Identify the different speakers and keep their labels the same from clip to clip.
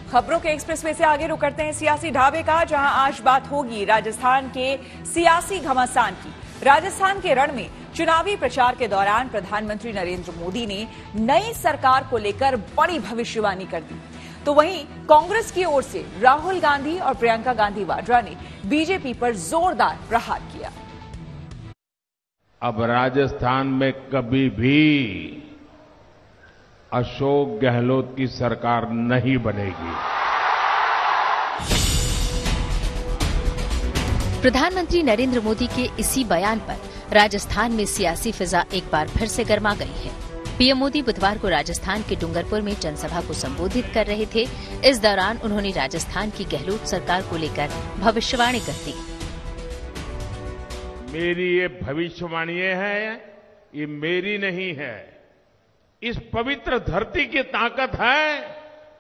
Speaker 1: खबरों के एक्सप्रेसवे से आगे रुक करते हैं सियासी ढाबे का, जहां आज बात होगी राजस्थान के सियासी घमासान की। राजस्थान के रण में चुनावी प्रचार के दौरान प्रधानमंत्री नरेंद्र मोदी ने नई सरकार को लेकर बड़ी भविष्यवाणी कर दी, तो वहीं कांग्रेस की ओर से राहुल गांधी और प्रियंका गांधी वाड्रा ने बीजेपी पर जोरदार प्रहार किया।
Speaker 2: अब राजस्थान में कभी भी अशोक गहलोत की सरकार नहीं बनेगी।
Speaker 3: प्रधानमंत्री नरेंद्र मोदी के इसी बयान पर राजस्थान में सियासी फिजा एक बार फिर से गर्मा गई है। पीएम मोदी बुधवार को राजस्थान के डूंगरपुर में जनसभा को संबोधित कर रहे थे। इस दौरान उन्होंने राजस्थान की गहलोत सरकार को लेकर भविष्यवाणी कर दी।
Speaker 2: मेरी ये भविष्यवाणी है, ये मेरी नहीं है। इस पवित्र धरती की ताकत है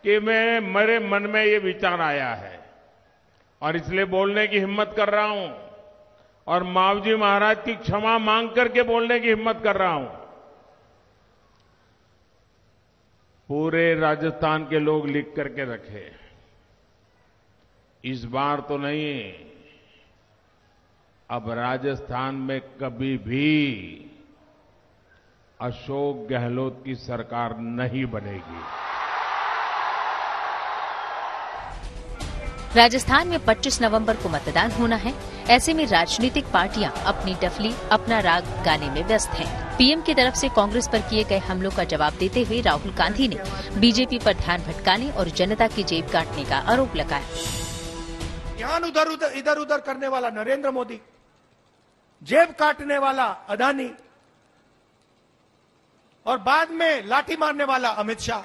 Speaker 2: कि मेरे मन में ये विचार आया है और इसलिए बोलने की हिम्मत कर रहा हूं और मावजी महाराज की क्षमा मांग करके बोलने की हिम्मत कर रहा हूं। पूरे राजस्थान के लोग लिख करके रखे, इस बार तो नहीं, अब राजस्थान में कभी भी अशोक गहलोत की सरकार नहीं बनेगी।
Speaker 3: राजस्थान में 25 नवंबर को मतदान होना है। ऐसे में राजनीतिक पार्टियां अपनी डफली, अपना राग गाने में व्यस्त हैं। पीएम की तरफ से कांग्रेस पर किए गए हमलों का जवाब देते हुए राहुल गांधी ने बीजेपी पर ध्यान भटकाने और जनता की जेब काटने का आरोप लगाया।
Speaker 4: ध्यान इधर उधर करने वाला नरेंद्र मोदी, जेब काटने वाला अदानी और बाद में लाठी मारने वाला अमित शाह।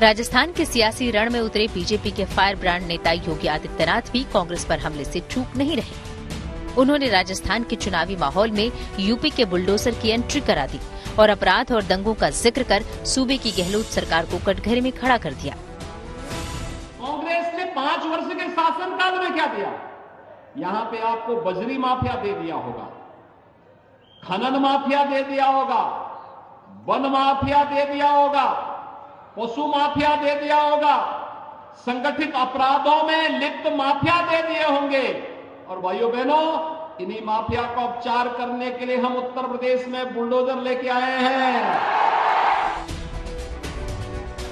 Speaker 3: राजस्थान के सियासी रण में उतरे बीजेपी के फायर ब्रांड नेता योगी आदित्यनाथ भी कांग्रेस पर हमले से चूक नहीं रहे। उन्होंने राजस्थान के चुनावी माहौल में यूपी के बुलडोजर की एंट्री करा दी और अपराध और दंगों का जिक्र कर सूबे की गहलोत सरकार को कटघरे में खड़ा कर दिया।
Speaker 5: कांग्रेस ने 5 वर्ष के शासनकाल में क्या दिया? यहां पे आपको बजरी माफिया दे दिया होगा, खनन माफिया दे दिया होगा, वन माफिया दे दिया होगा, पशु माफिया दे दिया होगा, संगठित अपराधों में लिप्त माफिया दे दिए होंगे। और भाइयों बहनों, इन्हीं माफिया को उपचार करने के लिए हम उत्तर प्रदेश में बुलडोजर लेके आए हैं।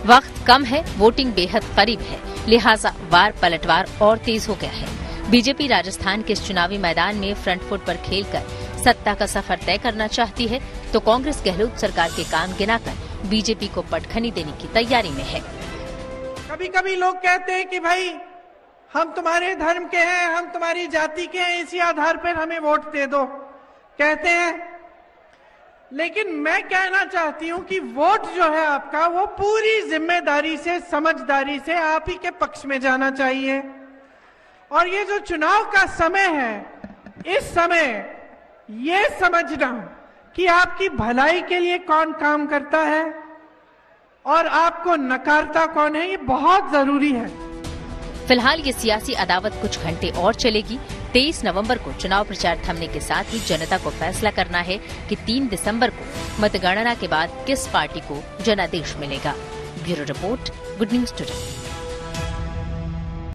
Speaker 3: वक्त कम है, वोटिंग बेहद करीब है, लिहाजा वार पलटवार और तेज हो गया है। बीजेपी राजस्थान के इस चुनावी मैदान में फ्रंट फुट पर खेलकर सत्ता का सफर तय करना चाहती है, तो कांग्रेस गहलोत सरकार के काम गिनाकर बीजेपी को पटखनी देने की तैयारी में है।
Speaker 6: कभी कभी लोग कहते हैं कि भाई हम तुम्हारे धर्म के हैं, हम तुम्हारी जाति के हैं, इसी आधार पर हमें वोट दे दो, कहते हैं। लेकिन मैं कहना चाहती हूं कि वोट जो है आपका, वो पूरी जिम्मेदारी से, समझदारी से आप ही के पक्ष में जाना चाहिए। और ये जो चुनाव का समय है, इस समय ये समझना कि आपकी भलाई के लिए कौन काम करता है और आपको नकारता कौन है, ये बहुत जरूरी है।
Speaker 3: फिलहाल ये सियासी अदावत कुछ घंटे और चलेगी। 23 नवंबर को चुनाव प्रचार थमने के साथ ही जनता को फैसला करना है कि 3 दिसंबर को मतगणना के बाद किस पार्टी को जनादेश मिलेगा। Bureau report, good news today.